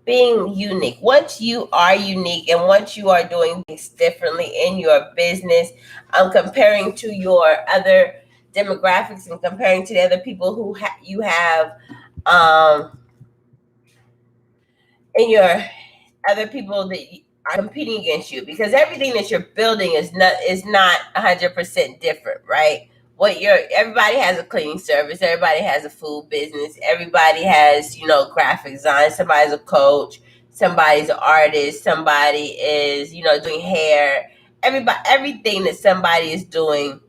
being unique. Once you are unique and once you are doing things differently in your business, comparing to your other demographics and comparing to the other people who you have um, in your other people that are competing against you, because everything that you're building is not 100% different, right? What you're Everybody has a cleaning service, everybody has a food business, everybody has, graphic design, somebody's a coach, somebody's an artist, somebody is, doing hair. Everything that somebody is doing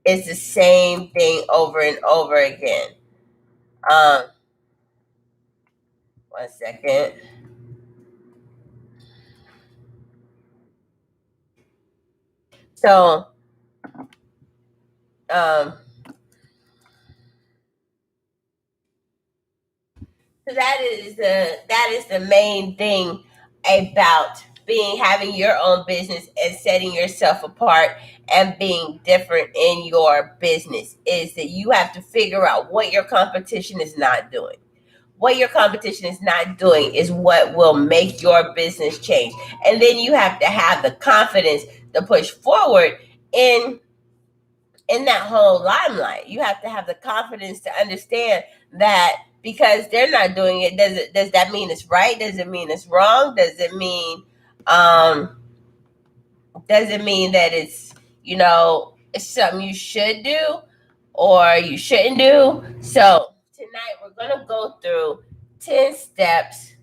is the same thing over and over again. um 1 second. So um So that is the main thing about having your own business and setting yourself apart and being different in your business, is that you have to figure out what your competition is not doing. What your competition is not doing is what will make your business change. And then you have to have the confidence to push forward in that whole limelight. You have to have the confidence to understand that because they're not doing it, does that mean it's right? Does it mean it's wrong? Um does it mean that it's something you should do or you shouldn't do? So tonight we're gonna go through 10 steps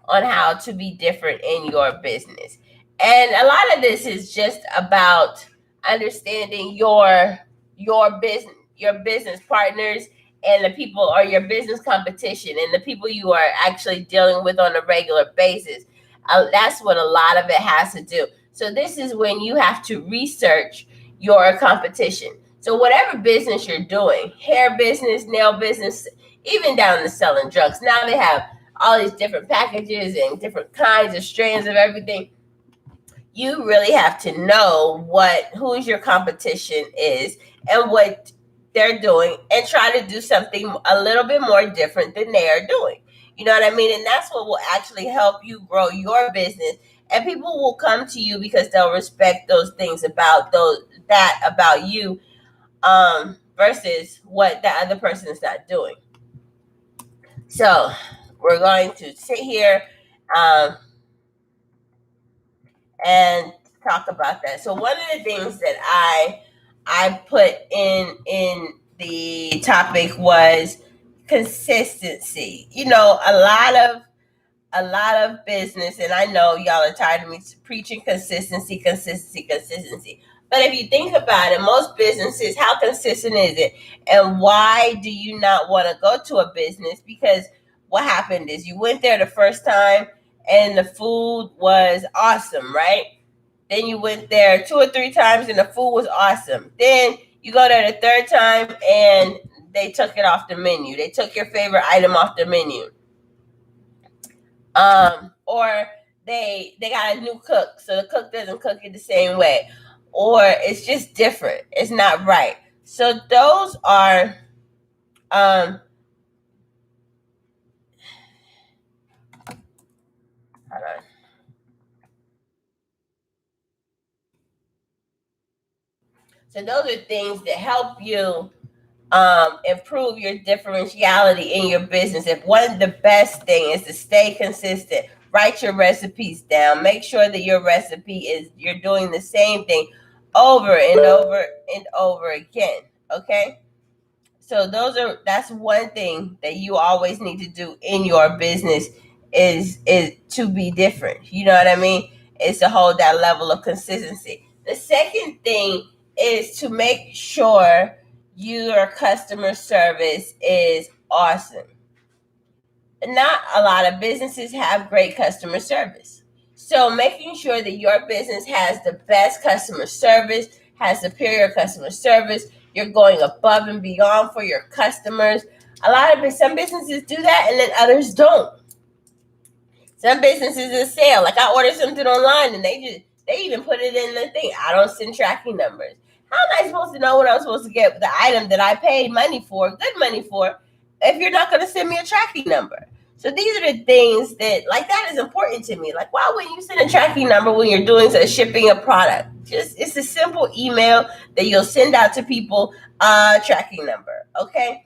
on how to be different in your business. And a lot of this is just about understanding your business partners and the people, or your business competition and the people you are actually dealing with on a regular basis. That's what a lot of it has to do. So this is when you have to research your competition. So whatever business you're doing, hair business, nail business, even down to selling drugs, now they have all these different packages and different kinds of strands of everything. You really have to know who your competition is and what they're doing, and try to do something a little bit more different than they are doing. You know what I mean? And that's what will actually help you grow your business. And people will come to you because they'll respect those things about you, versus what the other person is not doing. So we're going to sit here um, and talk about that. So one of the things that I put in the topic was consistency. A lot of business, and I know y'all are tired of me preaching consistency, consistency, consistency. But if you think about it, most businesses, how consistent is it? And why do you not want to go to a business? Because what happened is you went there the first time and the food was awesome, right? Then you went there 2 or 3 times and the food was awesome. Then you go there the third time and they took it off the menu. They took your favorite item off the menu. Or they got a new cook, so the cook doesn't cook it the same way, or it's just different. It's not right. So those are um hold on. So those are things that help you improve your differentiality in your business. If one of the best thing is to stay consistent, write your recipes down. Make sure that your recipe is you're doing the same thing over and over and over again. Okay. So that's one thing that you always need to do in your business, is to be different. You know what I mean? Is to hold that level of consistency. The second thing is to make sure your customer service is awesome. Not a lot of businesses have great customer service. So making sure that your business has the best customer service, has superior customer service, you're going above and beyond for your customers. Some businesses do that and then others don't. Some businesses is sale. Like I ordered something online and they even put it in the thing. I don't send tracking numbers. How am I supposed to know when I'm supposed to get the item that I paid money for, good money for, if you're not going to send me a tracking number? So these are the things that is important to me. Like, why wouldn't you send a tracking number when you're doing shipping a product? Just, it's a simple email that you'll send out to people, tracking number. Okay.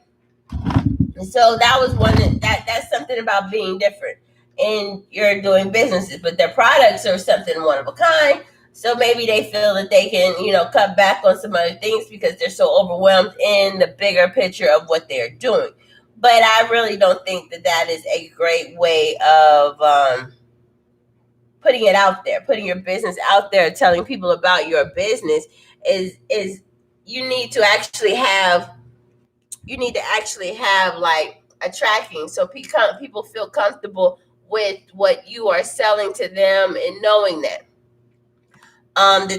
So that was that's something about being different. And you're doing businesses, but their products are something one of a kind. So maybe they feel that they can, cut back on some other things because they're so overwhelmed in the bigger picture of what they're doing. But I really don't think that is a great way of putting it out there, putting your business out there, telling people about your business is you need to actually have like a tracking so people feel comfortable with what you are selling to them and knowing that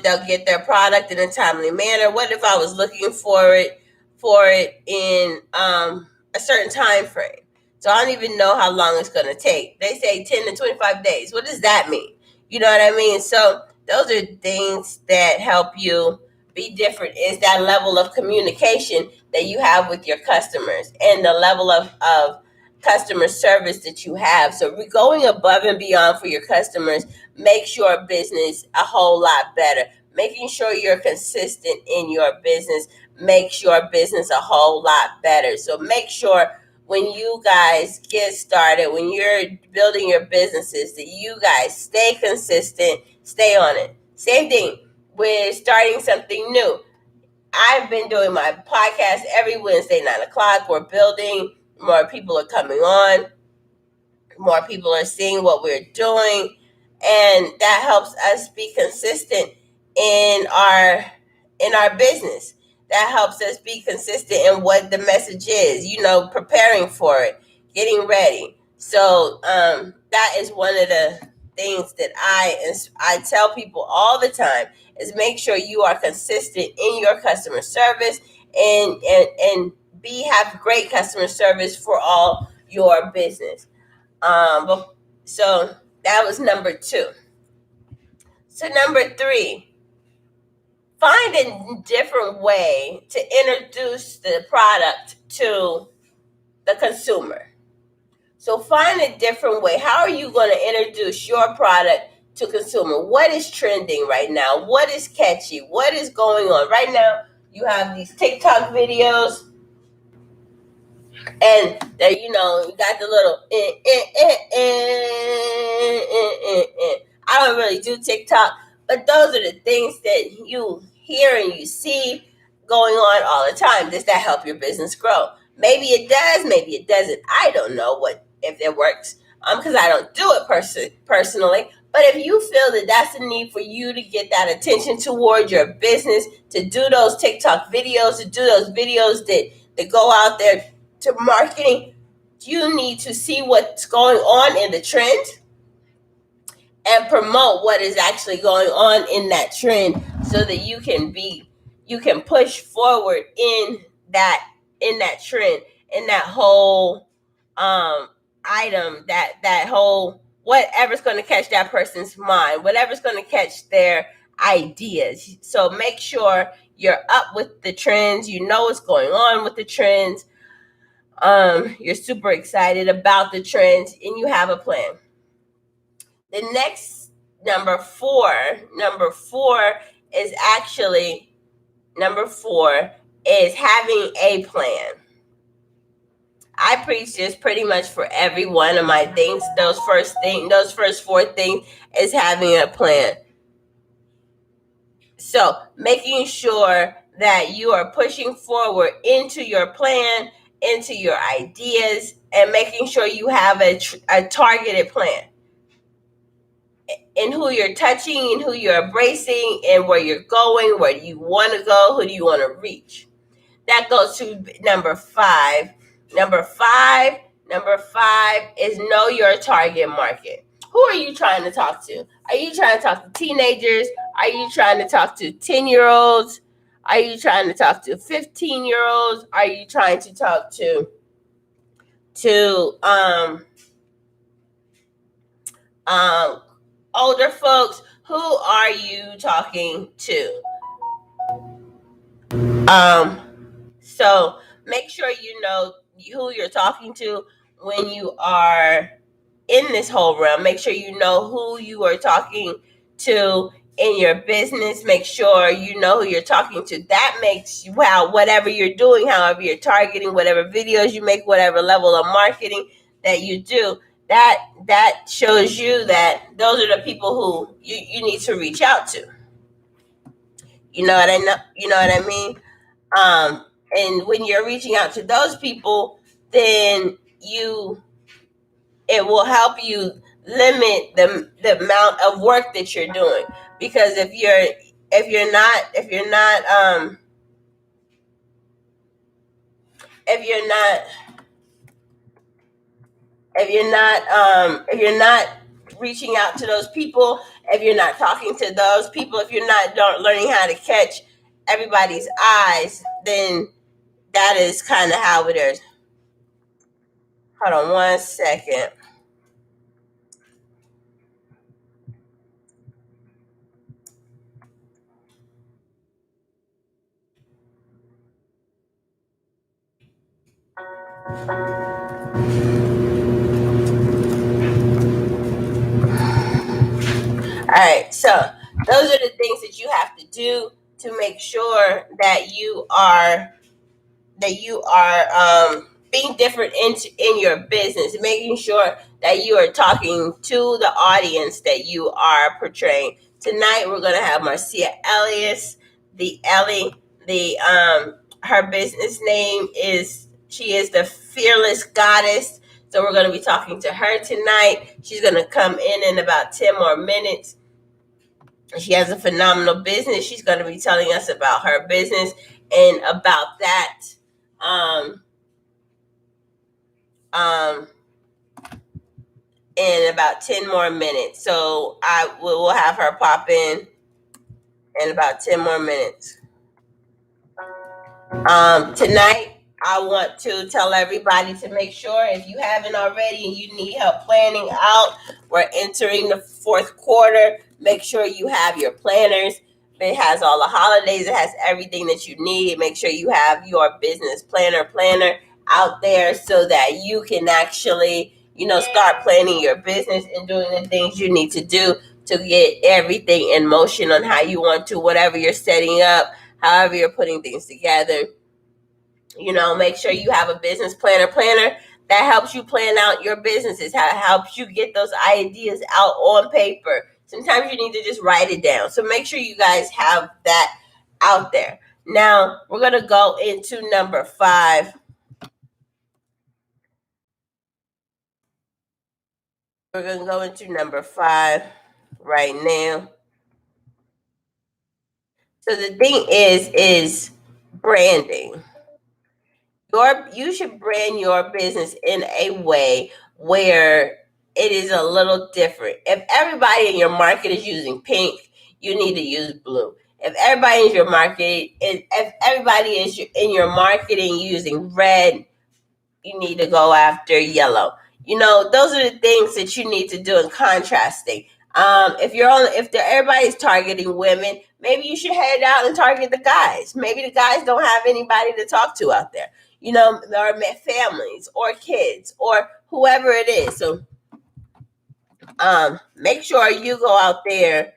they'll get their product in a timely manner. What if I was looking for it in a certain time frame? So I don't even know how long it's going to take. They say 10 to 25 days. What does that mean? You know what I mean? So those are things that help you be different, is that level of communication that you have with your customers and the level of customer service that you have. So we're going above and beyond for your customers makes your business a whole lot better. Making sure you're consistent in your business makes your business a whole lot better. So make sure when you guys get started, when you're building your businesses, that you guys stay consistent, stay on it. Same thing with starting something new. I've been doing my podcast every Wednesday, 9 o'clock. We're building, more people are coming on, more people are seeing what we're doing, and that helps us be consistent in our business. That helps us be consistent in what the message is, preparing for it, getting ready. So that is one of the things that I tell people all the time, is make sure you are consistent in your customer service, and have great customer service for all your business. So that was number 2. So number 3, find a different way to introduce the product to the consumer. So find a different way. How are you going to introduce your product to consumer? What is trending right now? What is catchy? What is going on right now? You have these TikTok videos, and that you got the little I don't really do TikTok, but those are the things that you hear and you see going on all the time. Does that help your business grow? Maybe it does, maybe it doesn't. I don't know if it works, because I don't do it personally. But if you feel that that's a need for you to get that attention toward your business, to do those TikTok videos, to do those videos that go out there to marketing, you need to see what's going on in the trend and promote what is actually going on in that trend, so that you can push forward in that trend, in that whole item, that whole whatever's going to catch that person's mind, whatever's going to catch their ideas. So make sure you're up with the trends, you know what's going on with the trends, you're super excited about the trends, and you have a plan. The next number four is actually number 4 is having a plan. I preach this pretty much for every one of my things. Those first 4 things is having a plan. So making sure that you are pushing forward into your plan, into your ideas, and making sure you have a targeted plan, and who you're touching, and who you're embracing, and where you're going, where do you want to go, who do you want to reach. That goes to number 5. Number five is know your target market. Who are you trying to talk to? Are you trying to talk to teenagers? Are you trying to talk to 10-year-olds? Are you trying to talk to 15-year-olds? Are you trying to talk to older folks? Who are you talking to? So make sure you know who you're talking to, when you are in this whole realm. Make sure you know who you are talking to in your business. Make sure you know who you're talking to. That makes you, wow, whatever you're doing, however you're targeting, whatever videos you make, whatever level of marketing that you do, that shows you that those are the people who you need to reach out to. You know what I know? You know what I mean? And when you're reaching out to those people, then it will help you limit the amount of work that you're doing, because if you're not reaching out to those people, if you're not talking to those people, if you're not learning how to catch everybody's eyes, then that is kind of how it is. Hold on one second. All right, so those are the things that you have to do to make sure that you are being different in your business, making sure that you are talking to the audience that you are portraying. Tonight we're going to have Marcia Elias, the Ellie, the her business name is, she is the Fearless Goddess. So we're going to be talking to her tonight. She's going to come in about 10 more minutes. She has a phenomenal business. She's going to be telling us about her business and about that um, in about 10 more minutes. So I will have her pop in about 10 more minutes. Tonight, I want to tell everybody to make sure, if you haven't already and you need help planning out, we're entering the fourth quarter. Make sure you have your planners. It has all the holidays. It has everything that you need. Make sure you have your business planner out there so that you can actually, start planning your business and doing the things you need to do to get everything in motion on how you want to, whatever you're setting up, however you're putting things together. Make sure you have a business planner that helps you plan out your businesses, how it helps you get those ideas out on paper. Sometimes you need to just write it down. So make sure you guys have that out there. Now we're going to go into number 5. We're going to go into number 5 right now. So the thing is branding. You should brand your business in a way where it is a little different. If everybody in your market is using pink, you need to use blue. If everybody in your market, if everybody is in your marketing using red, you need to go after yellow. Those are the things that you need to do in contrasting. If everybody's targeting women, maybe you should head out and target the guys. Maybe the guys don't have anybody to talk to out there. Or families or kids or whoever it is. So make sure you go out there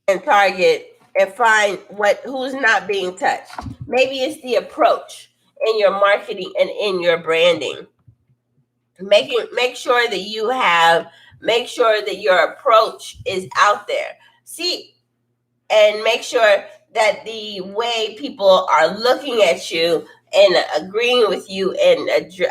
and target and find who's not being touched. Maybe it's the approach in your marketing and in your branding. Make sure that your approach is out there. See, and make sure that the way people are looking at you and agreeing with you and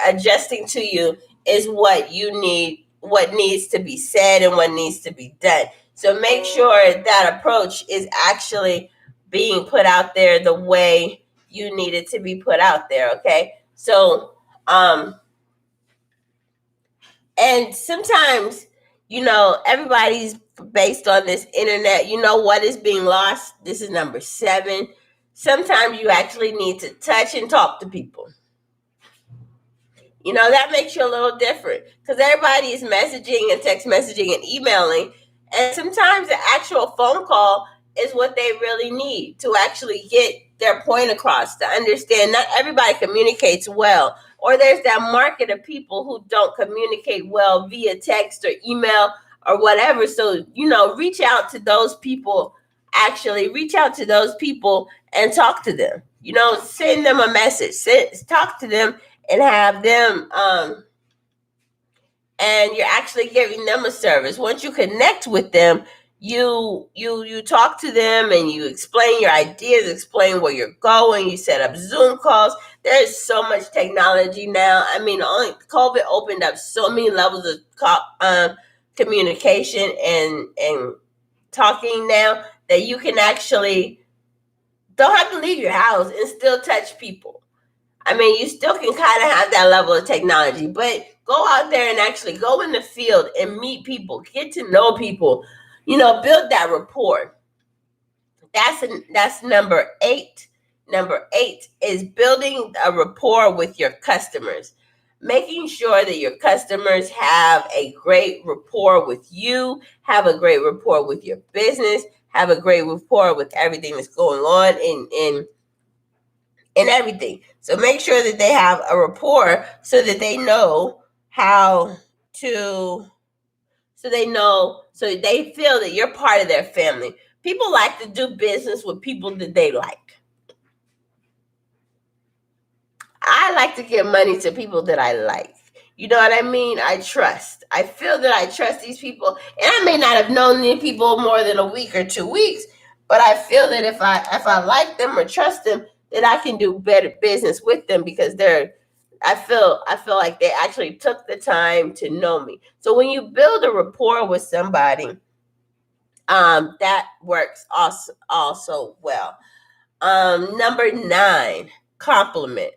adjusting to you is what you need, what needs to be said and what needs to be done. So make sure that approach is actually being put out there the way you need it to be put out there. Okay. So, and sometimes, everybody's based on this internet. What is being lost? This is number 7. Sometimes you actually need to touch and talk to people. That makes you a little different, because everybody is messaging and text messaging and emailing. And sometimes the actual phone call is what they really need to actually get their point across, to understand not everybody communicates well, or there's that market of people who don't communicate well via text or email or whatever. So, reach out to those people. Actually, reach out to those people and talk to them. Send them a message. Talk to them and have them. And you're actually giving them a service. Once you connect with them, you talk to them and you explain your ideas, explain where you're going. You set up Zoom calls. There's so much technology now. I mean, only COVID opened up so many levels of communication and talking now that you can actually don't have to leave your house and still touch people. I mean, you still can kind of have that level of technology, but go out there and actually go in the field and meet people, get to know people, build that rapport. That's number 8. Number 8 is building a rapport with your customers, making sure that your customers have a great rapport with you, have a great rapport with your business, have a great rapport with everything that's going on in everything. So make sure that they have a rapport so that they know how to, so they feel that you're part of their family. People like to do business with people that they like. I like to give money to people that I like. You know what I mean? I trust. I feel that I trust these people. And I may not have known these people more than a week or 2 weeks, but I feel that if I like them or trust them, that I can do better business with them because I feel like they actually took the time to know me. So when you build a rapport with somebody, that works also well. Number 9, compliment.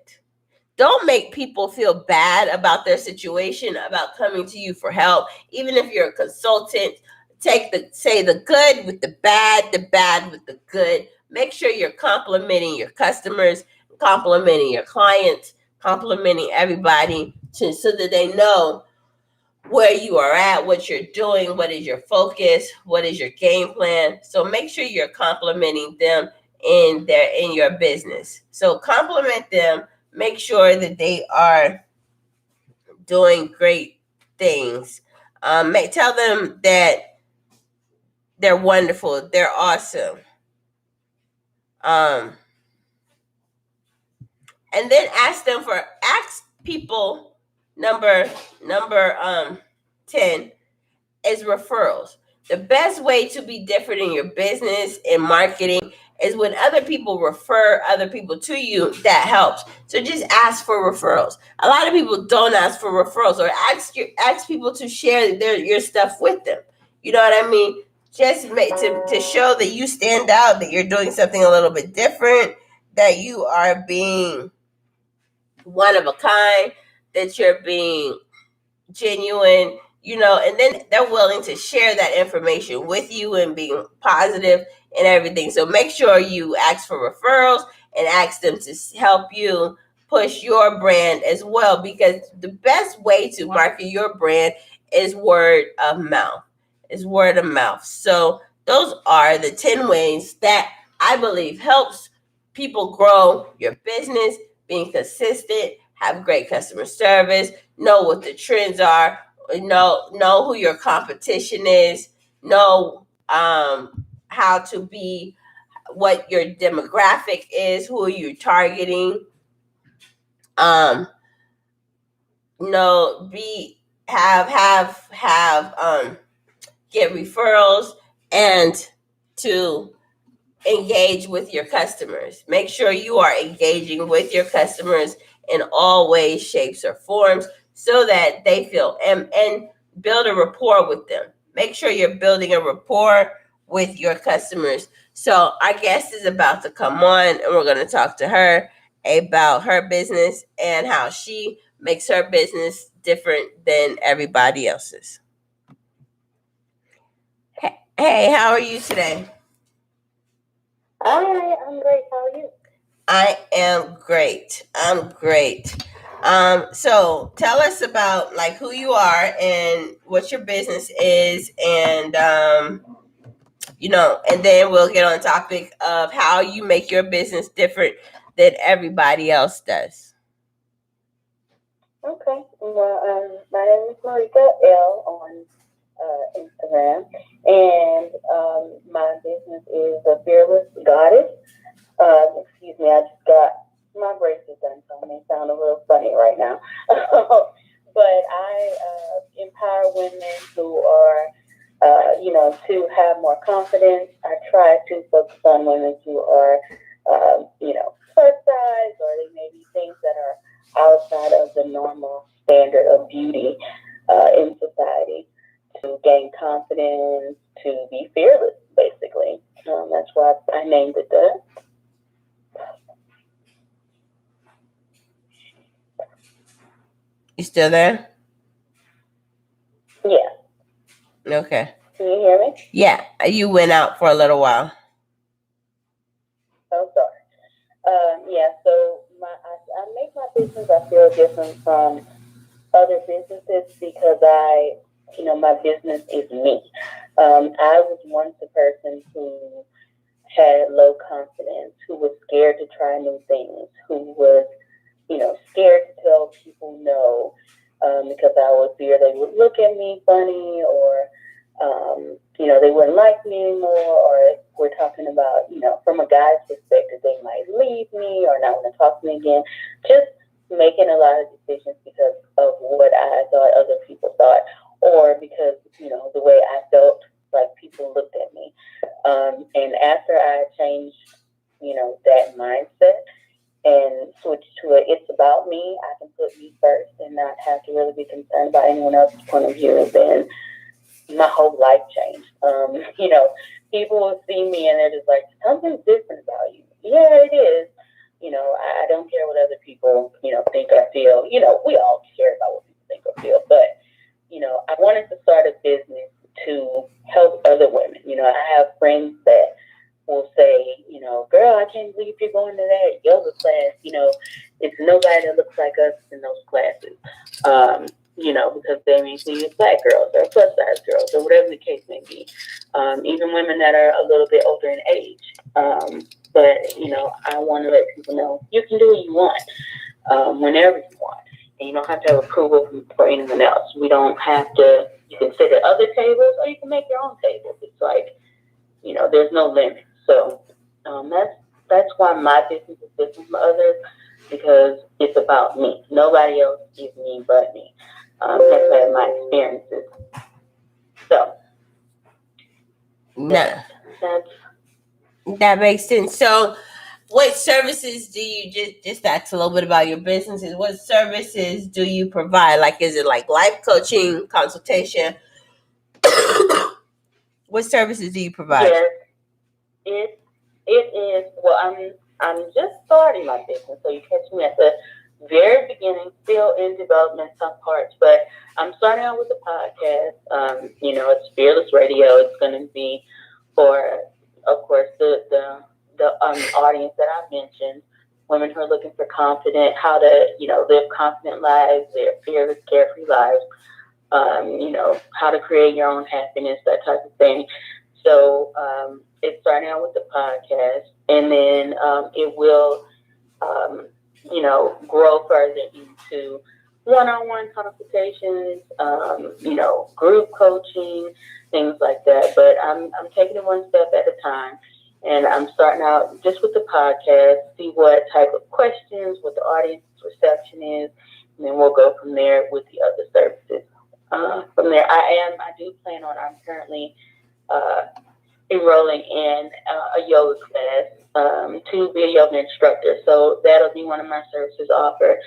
Don't make people feel bad about their situation, about coming to you for help. Even if you're a consultant, say the good with the bad with the good. Make sure you're complimenting your customers, complimenting your clients, complimenting everybody so that they know where you are at, what you're doing, what is your focus, what is your game plan. So make sure you're complimenting them in your business. So compliment them. Make sure that they are doing great things. Tell them that they're wonderful, they're awesome. And then ask people. Number 10 is referrals. The best way to be different in your business and marketing is when other people refer other people to you. That helps. So just ask for referrals. A lot of people don't ask for referrals or ask people to share your stuff with them. You know what I mean? Just to show that you stand out, that you're doing something a little bit different, that you are being one of a kind, that you're being genuine, and then they're willing to share that information with you and being positive and everything. So make sure you ask for referrals and ask them to help you push your brand as well, because the best way to market your brand is word of mouth. So those are the 10 ways that I believe helps people grow your business, being consistent, have great customer service, know what the trends are, know who your competition is, know how to be, what your demographic is, who are you targeting, get referrals, and to engage with your customers. Make sure you are engaging with your customers in all ways, shapes, or forms so that they feel and build a rapport with them. Make sure you're building a rapport with your customers. So our guest is about to come on and we're going to talk to her about her business and how she makes her business different than everybody else's. Hey, how are you today? Hi, I'm great. How are you? I am great. I'm great. So tell us about who you are and what your business is, and and then we'll get on the topic of how you make your business different than everybody else does. Okay. Well, my name is Marika L on Instagram, and my business is the Fearless Goddess. Excuse me, I just got my braces done, so I may sound a little funny right now. But I empower women who are, to have more confidence. I try to focus on women who are, plus size, or they may be things that are outside of the normal standard of beauty in society, to gain confidence, to be fearless, basically. That's why I named it that. You still there? Yeah. Okay. Can you hear me? Yeah, you went out for a little while. Oh, sorry. Yeah, so I make my business, I feel, different from other businesses because my business is me. I was once a person who had low confidence, who was scared to try new things, who was, scared to tell people no, because I would fear they would look at me funny, or they wouldn't like me anymore, or if we're talking about, from a guy's perspective, they might leave me or not want to talk to me again. Just making a lot of decisions because of what I thought other people thought, or because, the way I felt like people looked at me. And after I changed, that mindset and switched to it's about me, I can put me first and not have to really be concerned about anyone else's point of view, then my whole life changed. People will see me and they're just like, something's different about you. Yeah, it is. I don't care what other people, think or feel. We all care about what people think or feel. But, I wanted to start a business to help other women. I have friends that will say, girl, I can't believe you're going to that yoga class. It's nobody that looks like us in those classes. Because they may see black girls or plus size girls or whatever the case may be. Even women that are a little bit older in age. But, I want to let people know you can do what you want, whenever you want. And you don't have to have approval for anyone else. We don't have to, you can sit at other tables or you can make your own table. It's like, there's no limit. So that's why my business is different from others, because it's about me. Nobody else is me but me. That's been my experiences. So that makes sense. So what services do you just that's a little bit about your businesses? What services do you provide? Like, is it like life coaching, consultation? What services do you provide? Yes, it is. Well, I'm just starting my business, so you catch me at the very beginning, still in development some parts, but I'm starting out with a podcast. It's Fearless Radio. It's going to be for, of course, the audience that I mentioned, women who are looking for how to, live confident lives, their fearless, carefree lives. How to create your own happiness, that type of thing. So it's starting out with the podcast, and then it will, grow further into one-on-one consultations, group coaching, things like that. But I'm taking it one step at a time, and I'm starting out just with the podcast, see what type of questions, what the audience reception is, and then we'll go from there with the other services. From there, I'm currently enrolling in a yoga class to be a yoga instructor. So that'll be one of my services offered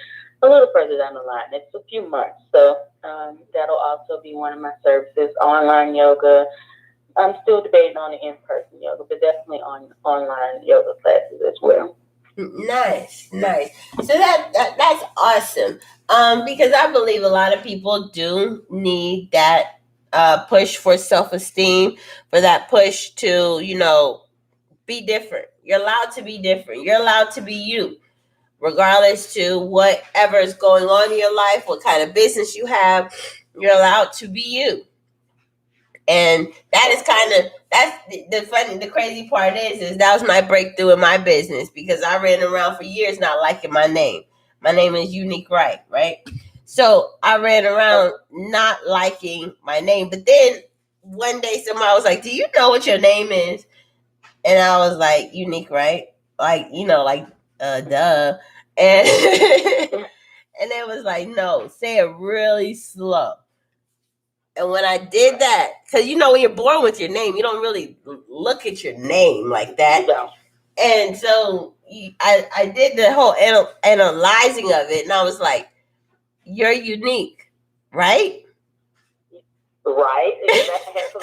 a little further down the line. It's a few months. So that'll also be one of my services, online yoga. I'm still debating on the in-person yoga, but definitely on online yoga classes as well. Nice. So that's awesome. Because I believe a lot of people do need that push for self-esteem, for that push to, be different. You're allowed to be different. You're allowed to be you, regardless to whatever is going on in your life, what kind of business you have. You're allowed to be you. And that is that's the crazy part is that was my breakthrough in my business, because I ran around for years not liking my name. My name is Unique Wright, right? So I ran around not liking my name. But then one day somebody was like, "Do you know what your name is?" And I was like, Unique Wright? Like, duh. And and it was like, no, say it really slow. And when I did that, because when you're born with your name, you don't really look at your name like that. No. And so I did the whole analyzing of it, and I was like, you're unique, right? Right. Exactly.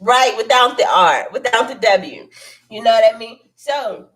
Right, without the R, without the W. You know what I mean? So,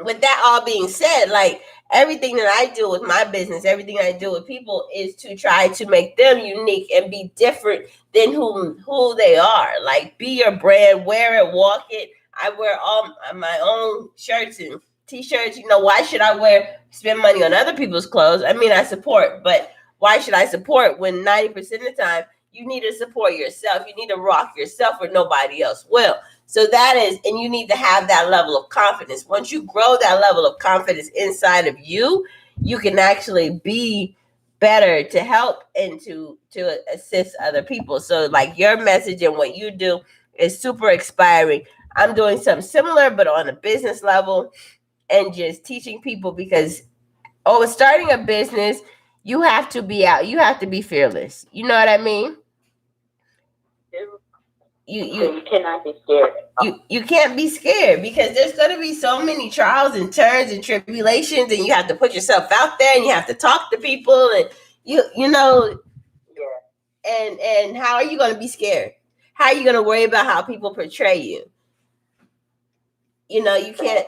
with that all being said, like, everything that I do with my business, everything I do with people is to try to make them unique and be different than who they are. Like, be your brand, wear it, walk it. I wear all my own shirts and t-shirts. Why should I spend money on other people's clothes? I mean, I support, but why should I support when 90% of the time you need to support yourself? You need to rock yourself or nobody else will. So that is, and you need to have that level of confidence. Once you grow that level of confidence inside of you, you can actually be better to help and to assist other people. So, like, your message and what you do is super inspiring. I'm doing something similar, but on a business level, and just teaching people, because starting a business, you have to be out. You have to be fearless. You know what I mean? You cannot be scared. You can't be scared, because there's going to be so many trials and turns and tribulations, and you have to put yourself out there, and you have to talk to people, and and how are you going to be scared? How are you going to worry about how people portray you? You can't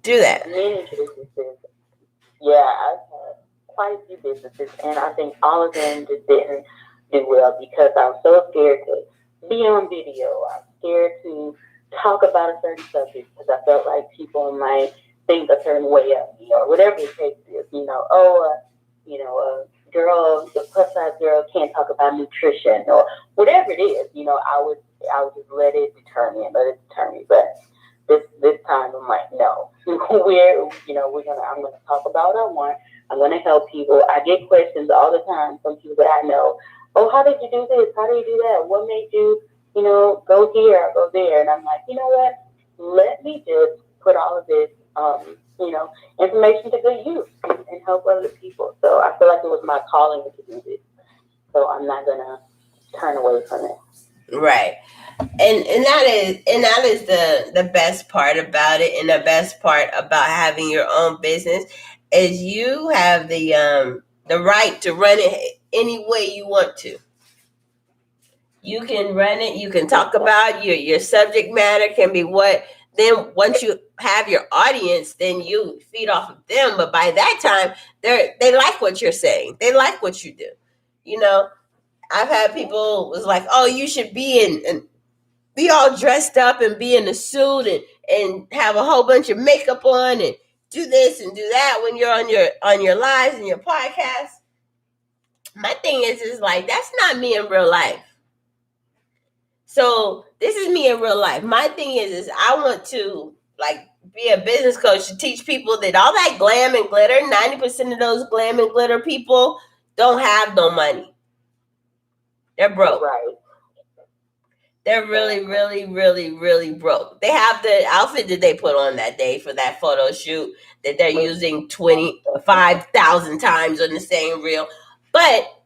do that. Many businesses, I've had quite a few businesses, and I think all of them just didn't do well because I was so scared to be on video. I'm scared to talk about a certain subject because I felt like people might think a certain way of me, or whatever the case is. Girl, the plus size girl can't talk about nutrition, or whatever it is. I would just let it deter me. But this time I'm like, no, I'm gonna talk about what I want. I'm gonna help people. I get questions all the time from people that I know. Oh, how did you do this? How did you do that? What made you, go here or go there? And I'm like, you know what? Let me just put all of this, information to good use and help other people. So I feel like it was my calling to do this. So I'm not gonna turn away from it. Right. And that is the best part about it, and the best part about having your own business is you have the right to run it any way you want to. You can run it. You can talk about your subject matter can be what. Then once you have your audience, then you feed off of them. But by that time, they like what you're saying. They like what you do. I've had people was like, "Oh, you should be all dressed up and be in a suit and have a whole bunch of makeup on and do this and do that when you're on your lives and your podcast." My thing is like, that's not me in real life. So this is me in real life. My thing is I want to, like, be a business coach to teach people that all that glam and glitter, 90% of those glam and glitter people don't have no money. They're broke. Right. They're really, really, really, really broke. They have the outfit that they put on that day for that photo shoot that they're using 25,000 times on the same reel. But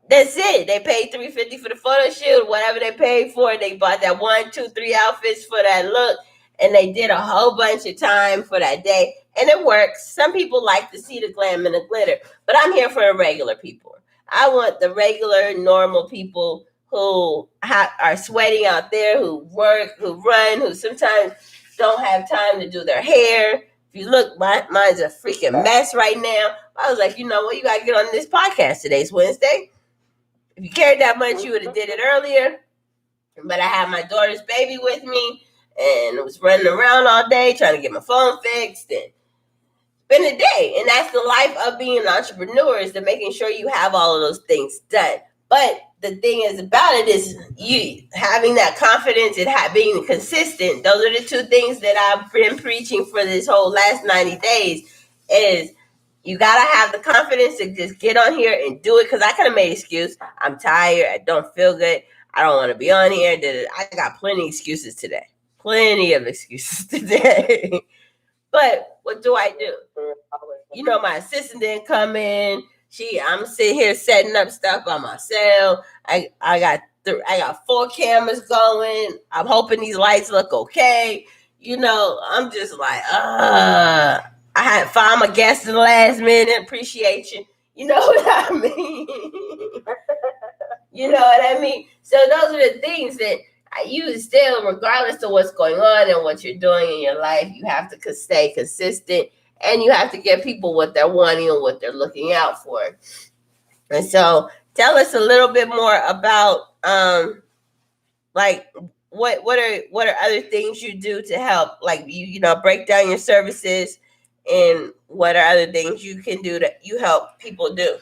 that's it. They paid $350 for the photo shoot, whatever they paid for it. They bought that 1, 2, 3 outfits for that look, and they did a whole bunch of time for that day. And it works. Some people like to see the glam and the glitter, but I'm here for the regular people. I want the regular, normal people who are sweating out there, who work, who run, who sometimes don't have time to do their hair. If you look, mine's a freaking mess right now. I was like, you know what? You got to get on this podcast. Today's Wednesday. If you cared that much, you would have did it earlier. But I had my daughter's baby with me and was running around all day trying to get my phone fixed. And spend a day. And that's the life of being an entrepreneur, is to making sure you have all of those things done. But the thing is about it is you having that confidence and being consistent. Those are the two things that I've been preaching for this whole last 90 days is you gotta have the confidence to just get on here and do it. Because I could have made excuse. I'm tired. I don't feel good. I don't want to be on here. I got plenty of excuses today. Plenty of excuses today. But what do I do? You know, my assistant didn't come in. I'm sitting here setting up stuff by myself. I got 4 cameras going. I'm hoping these lights look okay. You know, I'm just like, I had to find my guest in the last minute. Appreciate you. You know what I mean? You know what I mean? So those are the things that you still, regardless of what's going on and what you're doing in your life, you have to stay consistent, and you have to give people what they're wanting and what they're looking out for. And so tell us a little bit more about like what are other things you do to help, like you know, break down your services, and what are other things you can do that you help people do?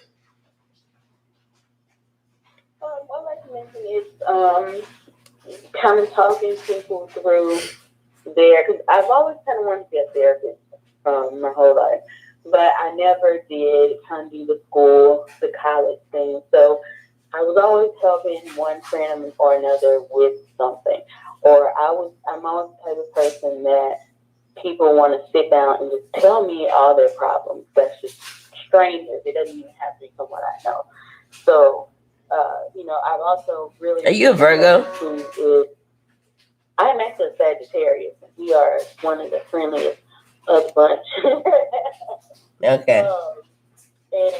What I like to mention is kind of talking people through because I've always kind of wanted to be a therapist my whole life, but I never did kind of do the school, the college thing. So I was always helping one friend or another with something, or I'm always the type of person that people want to sit down and just tell me all their problems. That's just strangers. It doesn't even have to be someone I know. So, you know, I've also really... Are you a Virgo? I am actually a Sagittarius. We are one of the friendliest of the bunch. Okay. And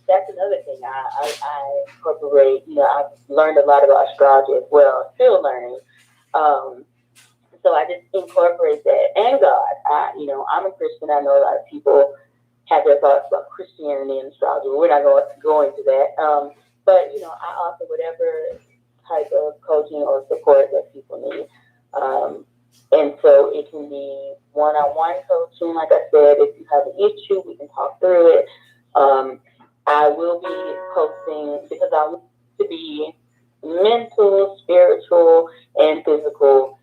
that's another thing. I incorporate, you know, I've learned a lot about astrology as well, still learning. So I just incorporate that. And God, you know, I'm a Christian. I know a lot of people have their thoughts about Christianity and astrology. We're not going to go into that. But, you know, I offer whatever type of coaching or support that people need. And so it can be one-on-one coaching. Like I said, if you have an issue, we can talk through it. I will be posting, because I want to be mental, spiritual, and physical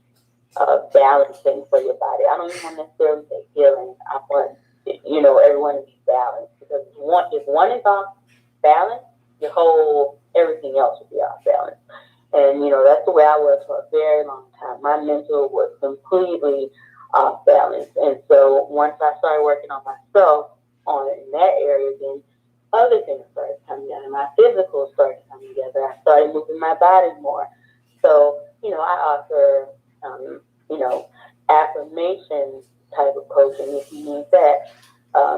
balancing for your body. I don't even want to necessarily say healing. I want, you know, everyone to be balanced, because if one is off balance, everything else will be off balance. And, you know, that's the way I was for a very long time. My mental was completely off balance. And so once I started working on myself in that area, then other things started coming together. My physical started coming together. I started moving my body more. So, you know, I offer, you know, affirmation type of coaching if you need that.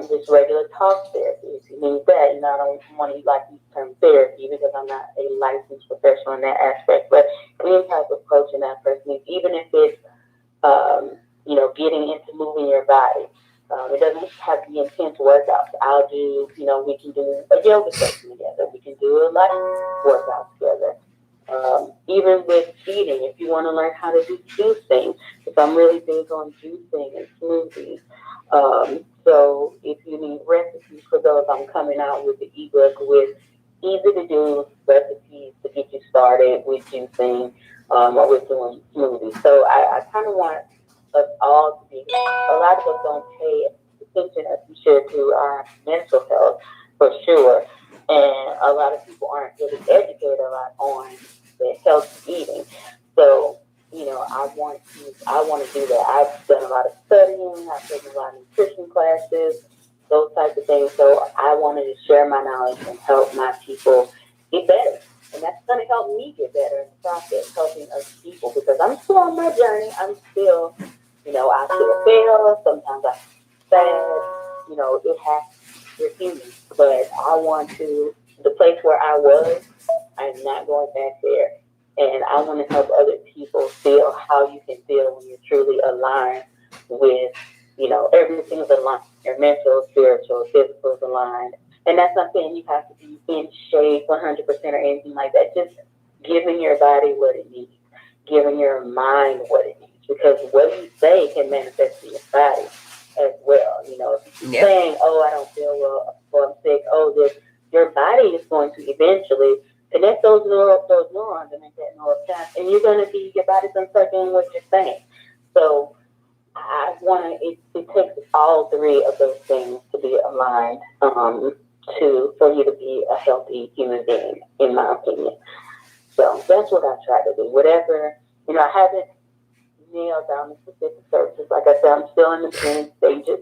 Just regular talk therapy if you need that. And I don't want to like use the term therapy because I'm not a licensed professional in that aspect. But any type of coaching that person needs, even if it's, you know, getting into moving your body. It doesn't have to be intense workouts. I'll do, you know, we can do a yoga session together. We can do a light workout together. Even with eating, if you want to learn how to do juicing, because I'm really big on juicing and smoothies. So if you need recipes for those, I'm coming out with the ebook with easy to do recipes to get you started with juicing or with doing smoothies. So I kind of want us all to be, a lot of us don't pay attention as we should to our mental health for sure. And a lot of people aren't really educated a lot on the health eating. So, you know, I want to do that. I've done a lot of studying. I've taken a lot of nutrition classes, those types of things. So I wanted to share my knowledge and help my people get better. And that's going to help me get better in the process, helping other people, because I'm still on my journey. I'm still, you know, I still fail. Sometimes I sad. You know, it happens. We're human. But I want to, the place where I was, I'm not going back there. And I want to help other people feel how you can feel when you're truly aligned with, you know, everything's aligned. Your mental, spiritual, physical is aligned. And that's not saying you have to be in shape 100% or anything like that. Just giving your body what it needs. Giving your mind what it needs. Because what you say can manifest in your body. as well. Saying, "Oh, I don't feel well, or I'm sick." Oh, this your body is going to eventually connect those neurons and make that neural path, and you're going to be your body's going to start doing what you're saying. So I want to. It takes all three of those things to be aligned for you to be a healthy human being, in my opinion. So that's what I try to do. Whatever I haven't nailed down the specific services. Like I said, I'm still in the beginning stages,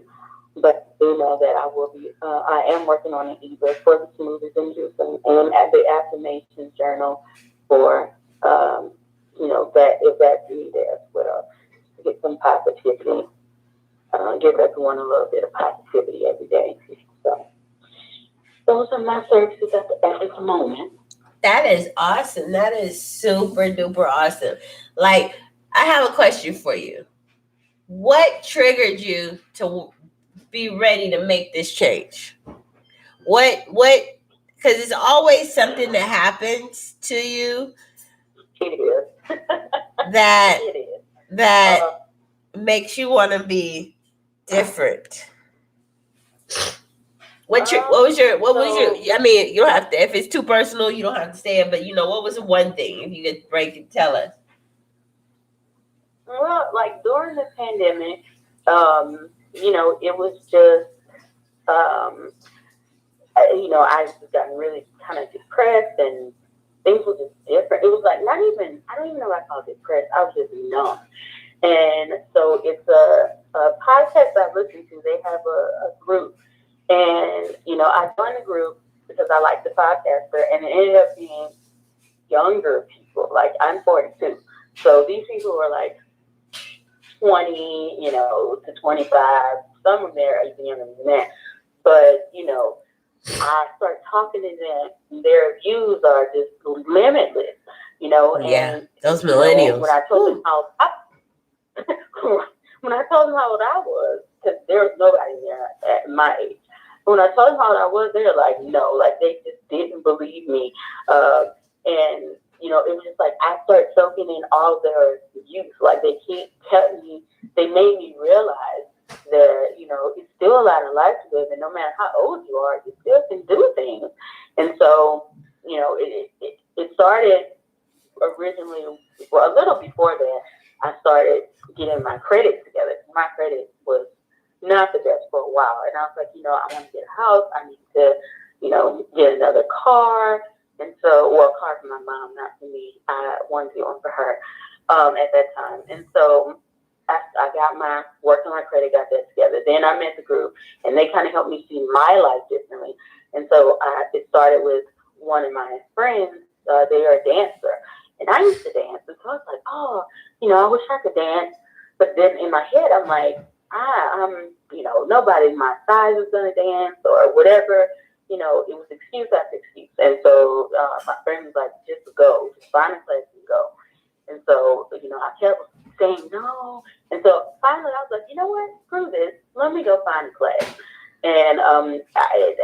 but I do know that I will be. I am working on an ebook for the smoothies and juicing, and at the affirmations journal for that if that's needed as well to get some positivity. Give everyone a little bit of positivity every day. So those are my services at this moment. That is awesome. That is super duper awesome. Like, I have a question for you. What triggered you to be ready to make this change? What, because it's always something that happens to you It is. that, It is. that makes you want to be different. What was your I mean, you don't have to, if it's too personal, you don't have to say it, but what was the one thing, if you could break it, tell us? Well, like during the pandemic, it was just, I got really kind of depressed and things were just different. It was like I don't even know if I call it depressed. I was just numb. And so it's a podcast I listen to. They have a group. And, I joined the group because I like the podcaster, and it ended up being younger people. Like, I'm 42. So these people were like 20, to 25. Some of them are even younger than that. But, I start talking to them. Their views are just limitless, And those millennials. When I told them how old I was, because there was nobody there at my age. When I told them how old I was, they were like, no, like they just didn't believe me. And, it was just like I started soaking in all their youth. Like they keep telling me, they made me realize that, it's still a lot of life to live, and no matter how old you are, you still can do things. And so, it started originally, well, a little before that, I started getting my credit together. My credit was not the best for a while. And I was like, I want to get a house. I need to, get another car. And so, a car for my mom, not for me. I wanted to get one for her at that time. And so I got worked on my credit, got that together. Then I met the group, and they kind of helped me see my life differently. And so it started with one of my friends. They are a dancer. And I used to dance. And so I was like, oh, I wish I could dance. But then in my head, I'm like, I'm, nobody my size is going to dance or whatever. It was excuse after excuse. And so my friend was like, just go, just find a place and go. And so, I kept saying no. And so finally I was like, you know what, screw this. Let me go find a class. And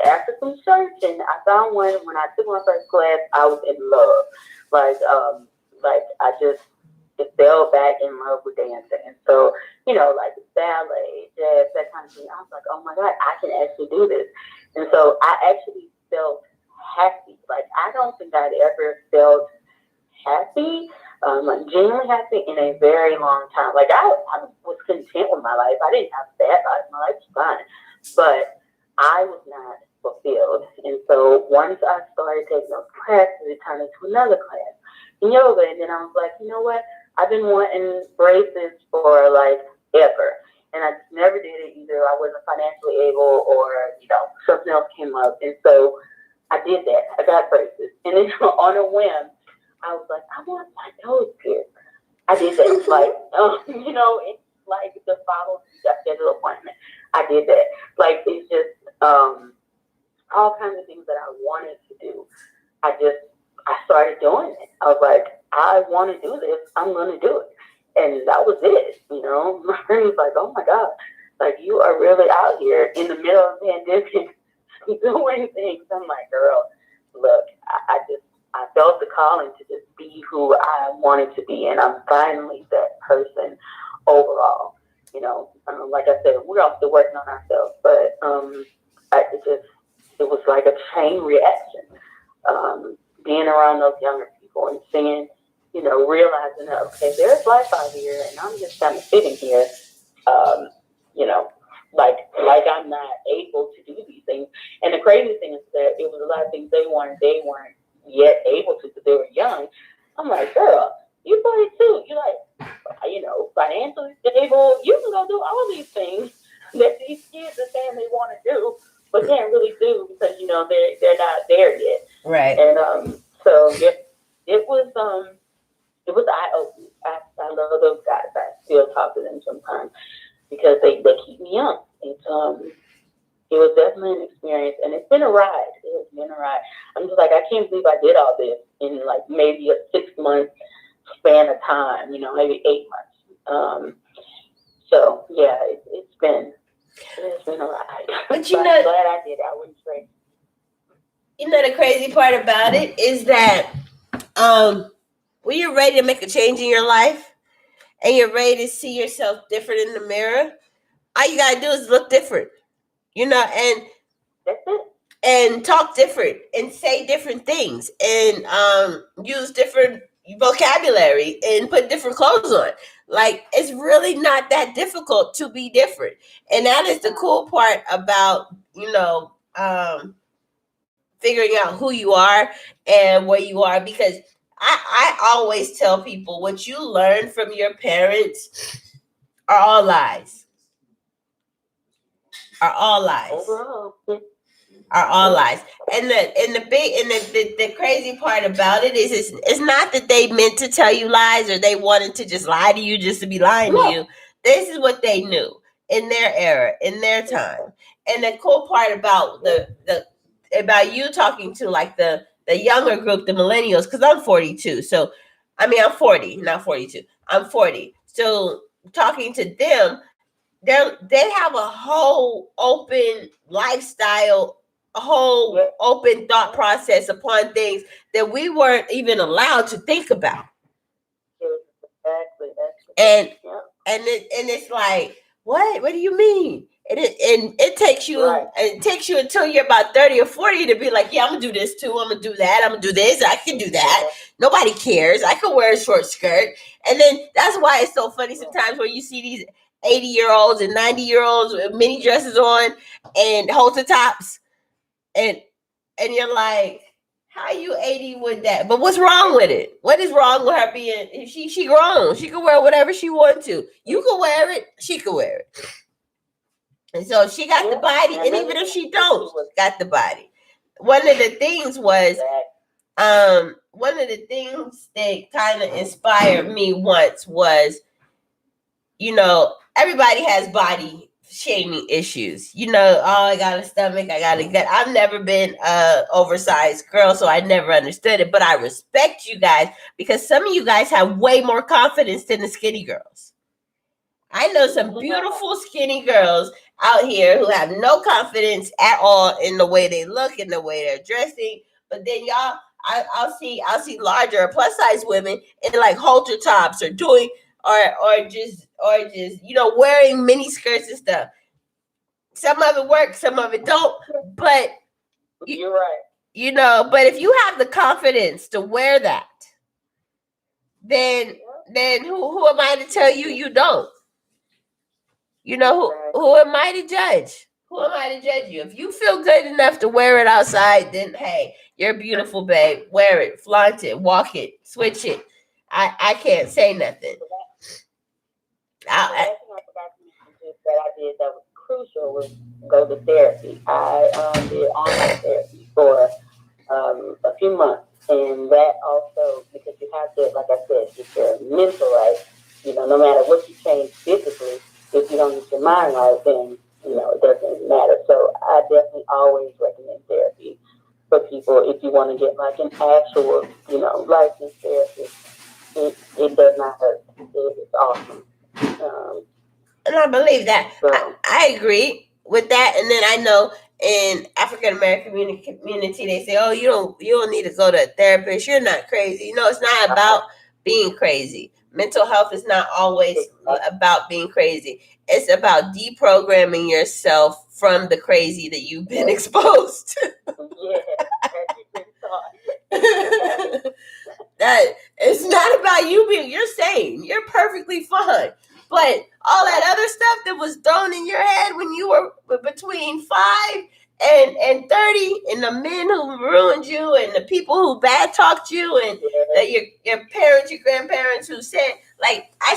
after some searching, I found one. When I took my first class, I was in love. Like I just fell back in love with dancing. And so, like ballet, jazz, that kind of thing. I was like, oh my God, I can actually do this. And so I actually felt happy. Like I don't think I'd ever felt happy, like genuinely happy in a very long time. Like I was content with my life. I didn't have a bad life. My life was fine. But I was not fulfilled. And so once I started taking those classes, it turned into another class in yoga. And then I was like, you know what? I've been wanting braces for like ever. And I just never did it. Either I wasn't financially able or, something else came up. And so I did that. I got braces. And then on a whim, I was like, I want my nose pierced. I did that. Like, it's like the follow schedule appointment. I did that. Like, it's just all kinds of things that I wanted to do. I started doing it. I was like, I want to do this. I'm going to do it. And that was it. My friend was like, oh my God, like you are really out here in the middle of the pandemic doing things. I'm like, girl, look, I felt the calling to just be who I wanted to be. And I'm finally that person overall. like I said, we're all still working on ourselves, but it was like a chain reaction. Being around those younger people and seeing, realizing that, okay, there's life out here and I'm just kind of sitting here, um, you know, like I'm not able to do these things. And the crazy thing is that it was a lot of things they weren't yet able to because they were young. I'm like, girl, you 42, you're like, financially stable, you can go do all these things that these kids are saying they want to do, but can't really do because they're not there yet. Right. And so it was eye opening. I love those guys. I still talk to them sometimes because they keep me young. It was definitely an experience, and it's been a ride. It has been a ride. I'm just like, I can't believe I did all this in like maybe a 6-month span of time. Maybe 8 months. So yeah, it's been a ride. But I'm glad I did it. I wouldn't trade. The crazy part about it is that when you're ready to make a change in your life and you're ready to see yourself different in the mirror, all you gotta do is look different, and that's it. And talk different and say different things and use different vocabulary and put different clothes on. Like, it's really not that difficult to be different. And that is the cool part about, figuring out who you are and where you are, because I always tell people what you learn from your parents are all lies. Are all lies. Overall. Are all lies. And the crazy part about it is it's not that they meant to tell you lies or they wanted to just lie to you just to be lying to you. This is what they knew in their era, in their time. And the cool part about about you talking to like the younger group, the millennials, because I'm 42. So I'm 40, not 42. I'm 40. So talking to them, they have a whole open lifestyle, a whole open thought process upon things that we weren't even allowed to think about. Exactly. And it's like, what do you mean? And it takes you, right. It takes you until you're about 30 or 40 to be like, yeah, I'm gonna do this too. I'm gonna do that. I'm gonna do this. I can do that. Nobody cares. I can wear a short skirt. And then that's why it's so funny sometimes when you see these 80-year-olds and 90-year-olds with mini dresses on and halter tops, and you're like, how you 80 with that? But what's wrong with it? What is wrong with her being? She grown. She can wear whatever she wants to. You can wear it. She can wear it. And so she got the body, and even if she don't, got the body. One of the things was, one of the things that kind of inspired me once was, everybody has body shaming issues. Oh, I got a stomach, I got a gut. I've never been a oversized girl, so I never understood it. But I respect you guys because some of you guys have way more confidence than the skinny girls. I know some beautiful skinny girls out here who have no confidence at all in the way they look and the way they're dressing. But then I'll see larger or plus size women in like halter tops or doing or just wearing mini skirts and stuff. Some of it works, some of it don't. But you're right. But if you have the confidence to wear that, then who am I to tell you don't? Who am I to judge? Who am I to judge you? If you feel good enough to wear it outside, then hey, you're beautiful, babe. Wear it, flaunt it, walk it, switch it. I can't say nothing. I forgot to mention that I did that was crucial was go to therapy. I did online therapy for a few months, and that also because you have to, like I said, get your mental right. No matter what you change physically, if you don't get your mind right, then it doesn't matter. So I definitely always recommend therapy for people if you want to get like an actual, licensed therapist. It does not hurt. It's awesome. And I believe that. So, I agree with that. And then I know in African American community, they say, "Oh, you don't need to go to a therapist. You're not crazy." It's not about being crazy. mental health is not always about being crazy. It's about deprogramming yourself from the crazy that you've been exposed to. That it's not about you being, you're sane, you're perfectly fine. But all that other stuff that was thrown in your head when you were between 5 and 30, and the men who ruined you, and the people who bad talked you, and your parents, your grandparents who said, like, I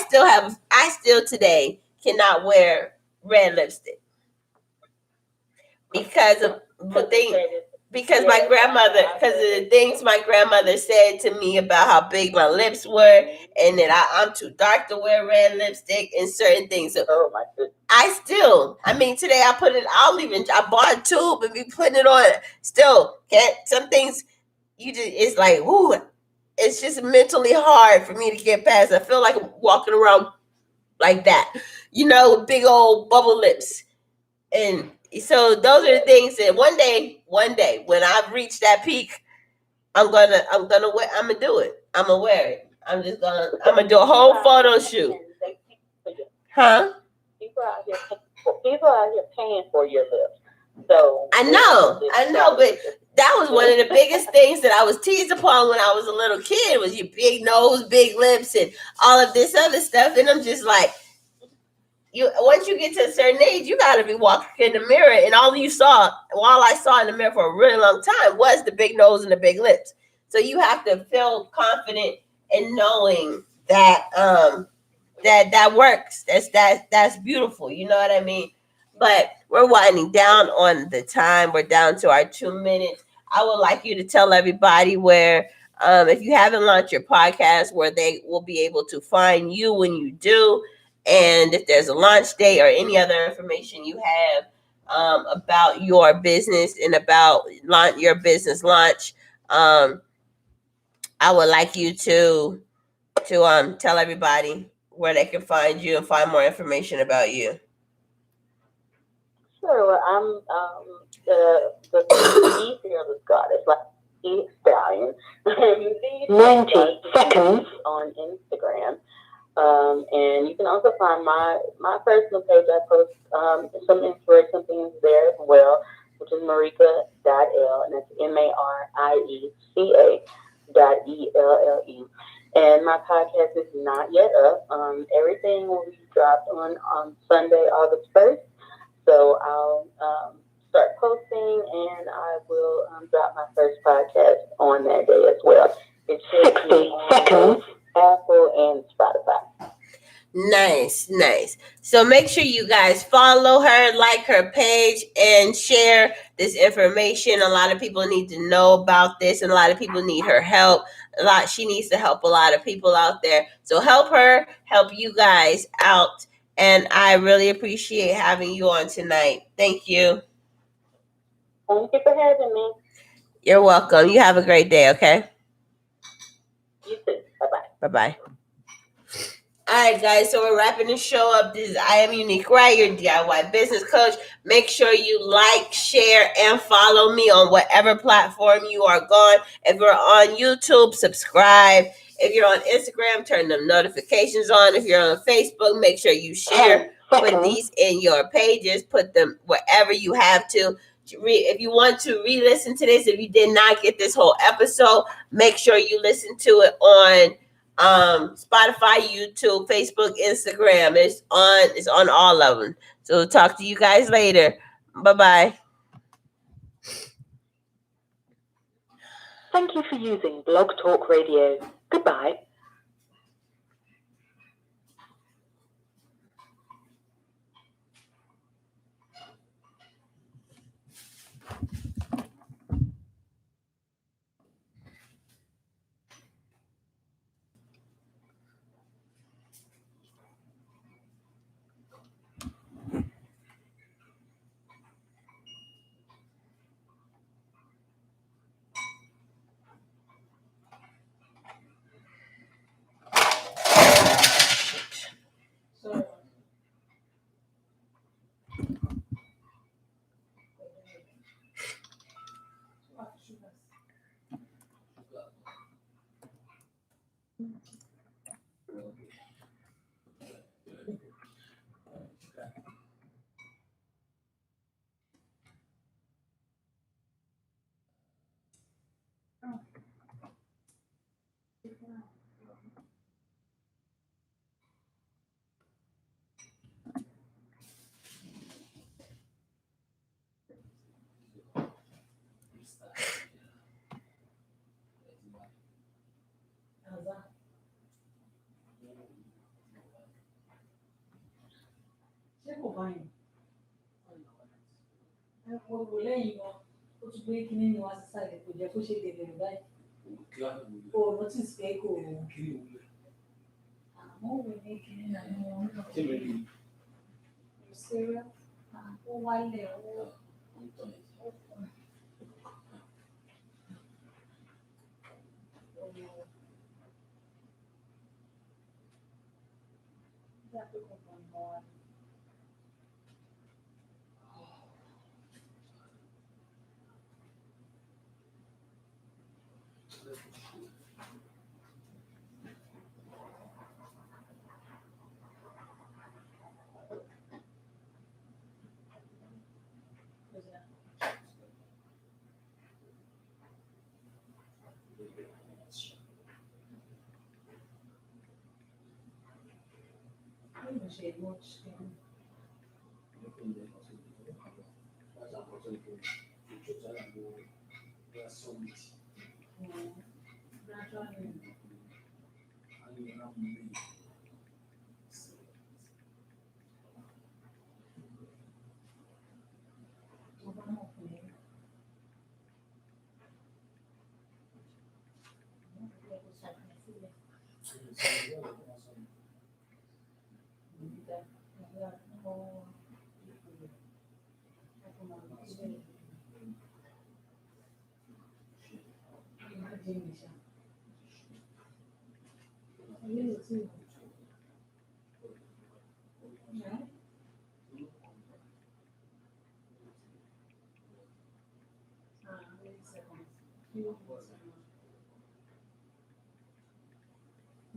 still today cannot wear red lipstick because of the thing. Because my grandmother, because of the things my grandmother said to me about how big my lips were, and that I'm too dark to wear red lipstick, and certain things. So today I bought a tube and be putting it on. Still, can't, some things it's like, ooh, it's just mentally hard for me to get past. I feel like I'm walking around like that, with big old bubble lips. And so those are the things that one day when I've reached that peak, I'm gonna do it. I'm gonna wear it. I'm gonna do a whole photo shoot. Huh? People out here paying for your lips. So I know, but that was one of the biggest things that I was teased upon when I was a little kid, was your big nose, big lips, and all of this other stuff. And I'm just like, once you get to a certain age, you got to be walking in the mirror, and all I saw in the mirror for a really long time was the big nose and the big lips. So you have to feel confident in knowing that that works. That's beautiful. You know what I mean? But we're winding down on the time. We're down to our 2 minutes. I would like you to tell everybody where, if you haven't launched your podcast, where they will be able to find you when you do. And if there's a launch date or any other information you have about your business and about your business launch, I would like you to tell everybody where they can find you and find more information about you. Sure. Well, I'm the fearless goddess, like E Stallion. 90 seconds on Instagram. And you can also find my personal page. I post some inspiration things there as well, which is Marica.L, and that's Marica.ELLE. And my podcast is not yet up. Everything will be dropped on Sunday, August 1st. So I'll start posting, and I will drop my first podcast on that day as well. It should 60 seconds. Apple and Spotify. Nice. So make sure you guys follow her, like her page, and share this information. A lot of people need to know about this, and a lot of people need her help. She needs to help a lot of people out there. So help her, help you guys out. And I really appreciate having you on tonight. Thank you. Thank you for having me. You're welcome. You have a great day, okay? You too. Bye-bye. Bye-bye. All right, guys, so we're wrapping the show up. This is I Am Unique Rai, your DIY business coach. Make sure you like, share, and follow me on whatever platform you are on. If you're on YouTube, subscribe. If you're on Instagram, turn the notifications on. If you're on Facebook, make sure you share. Put these in your pages. Put them wherever you have to. If you want to re-listen to this, if you did not get this whole episode, make sure you listen to it on Spotify, YouTube, Facebook, Instagram. It's on all of them. So talk to you guys later. Bye-bye. Thank you for using Blog Talk Radio. Goodbye. báyìí. Ẹ kó wò lẹ́yìn wọn, ó tún gbé kíní ni wá sísàlẹ̀ kò jẹ́ kó ṣe dèdèrè báyìí. O notice pé kò àmọ́ òwe ní kíní àwọn ọmọ náà. Kò ṣeré, ó wálẹ̀ ó.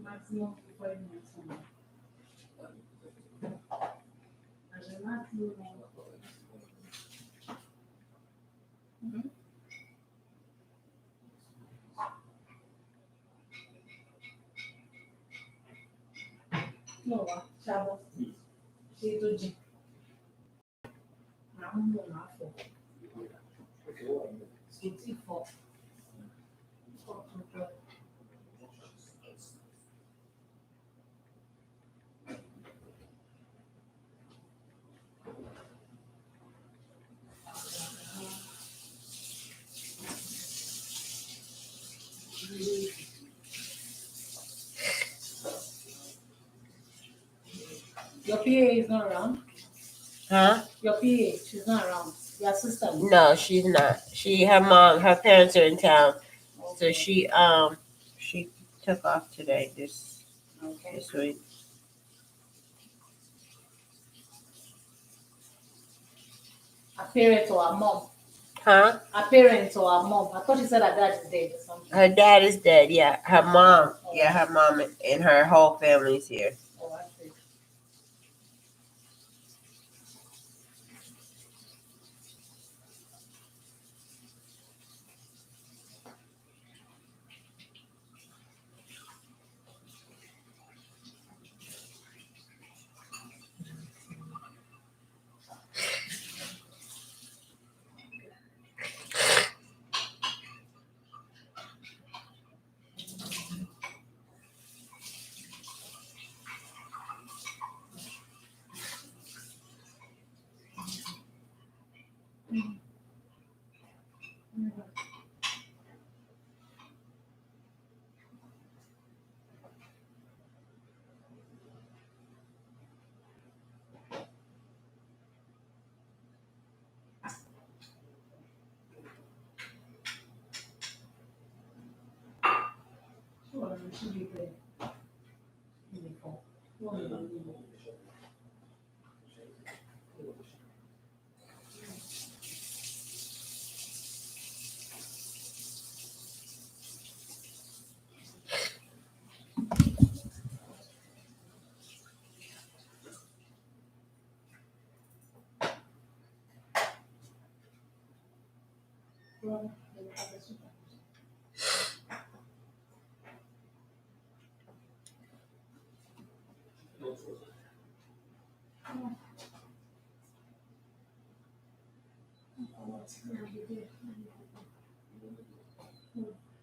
Maximum 5 minutes. As a maximum. No, Chavo. Ṣé tó jìn? Màá mú bọ̀ máa fọ̀. Kò tí fọ̀. Fọ̀ tuntun. Your PA is not around? Huh? Your PA, she's not around. Your assistant? No, she's not. Her parents are in town, so she took off today this week. A parent or a mom? Huh? A parent or a mom? I thought she said her dad is dead or something. Her dad is dead. Yeah, her mom. Yeah, her mom and her whole family's here. Oh, I see.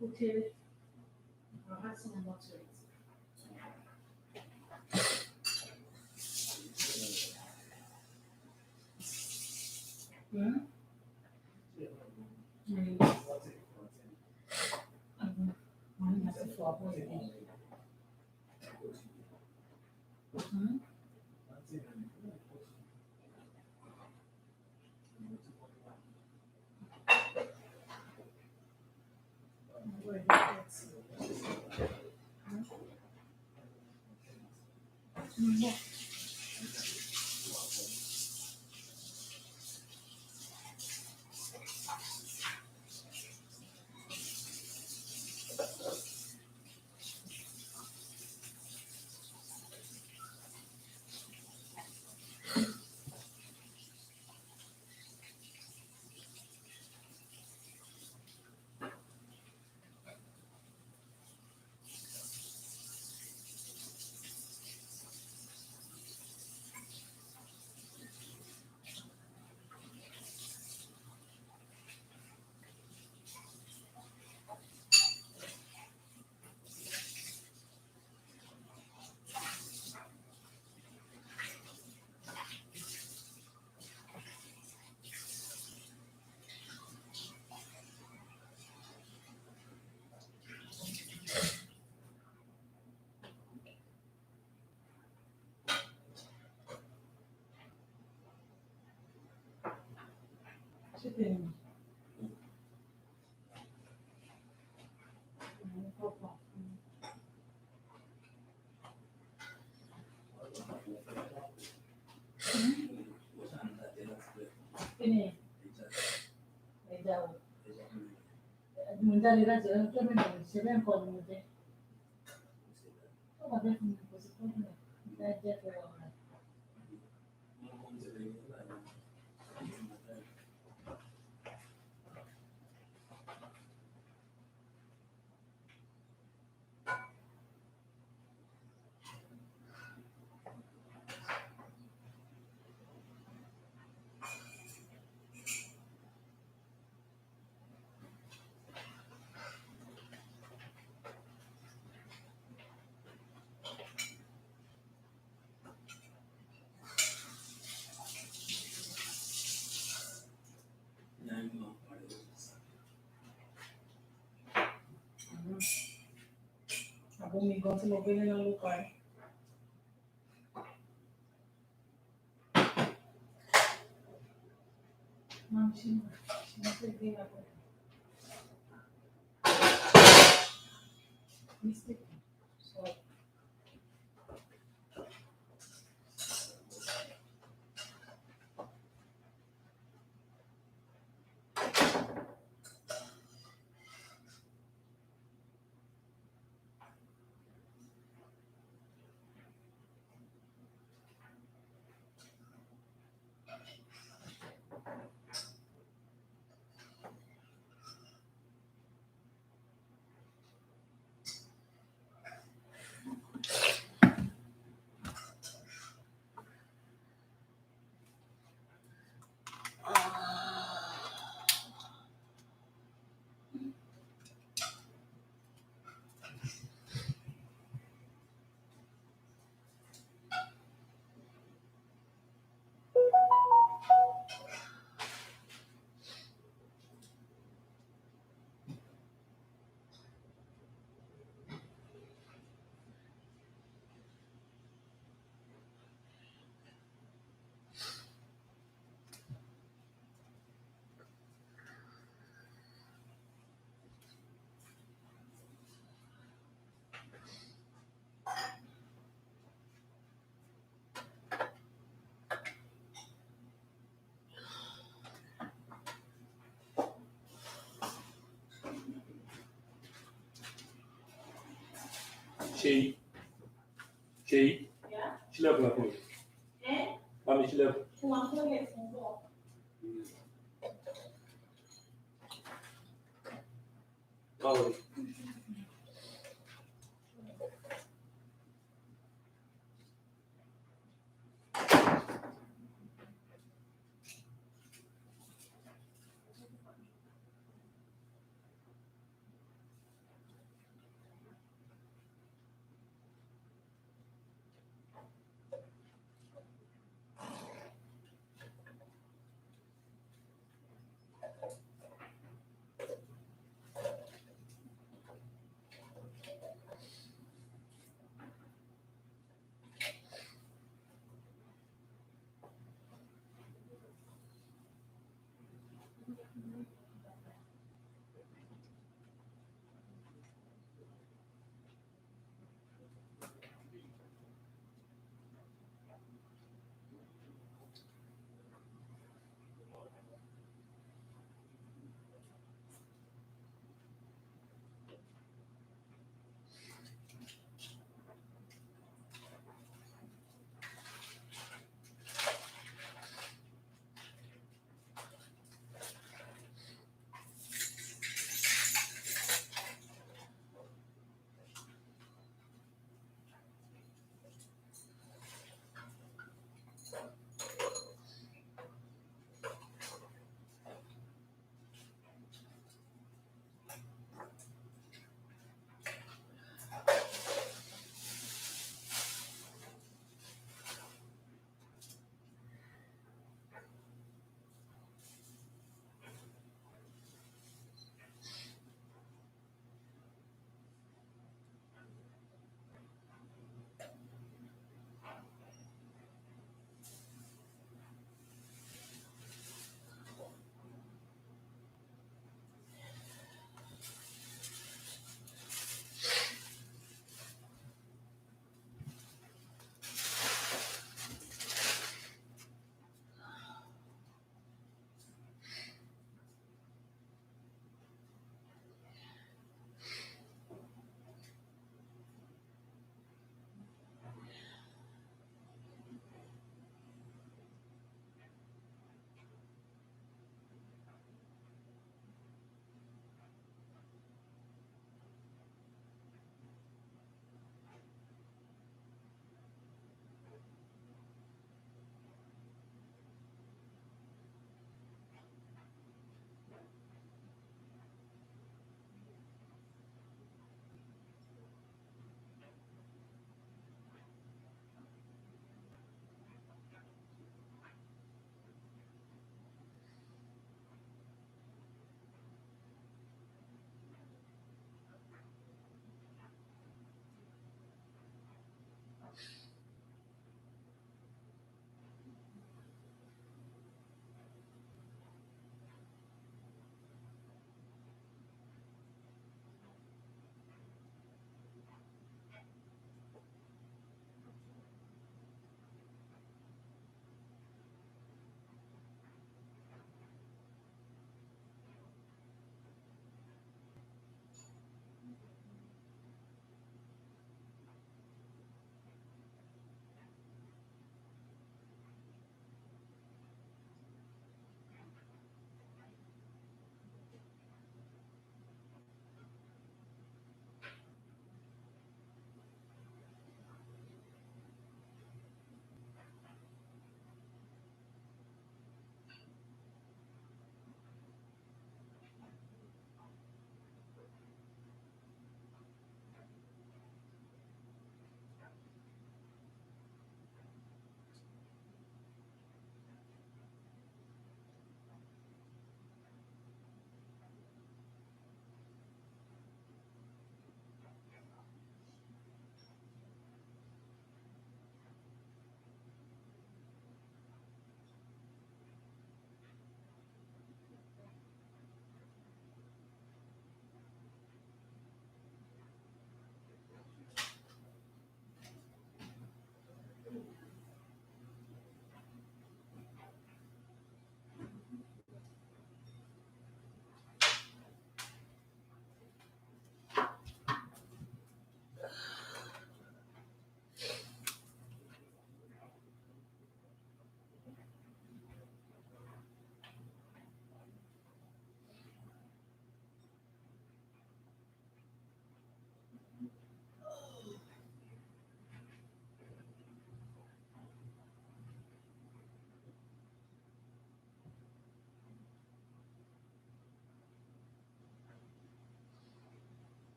Okay. I'll have some more to it. Ini, jauh. Mencari raja, coba nih, siapa yang kau mungkin? Oh, ada yang positif. Raja keuangan. Aku minggu sebelumnya yang lupa. Masih dia apa? Mistik. So. Şeyi, çile bırakıyor. Bana çile kaldı.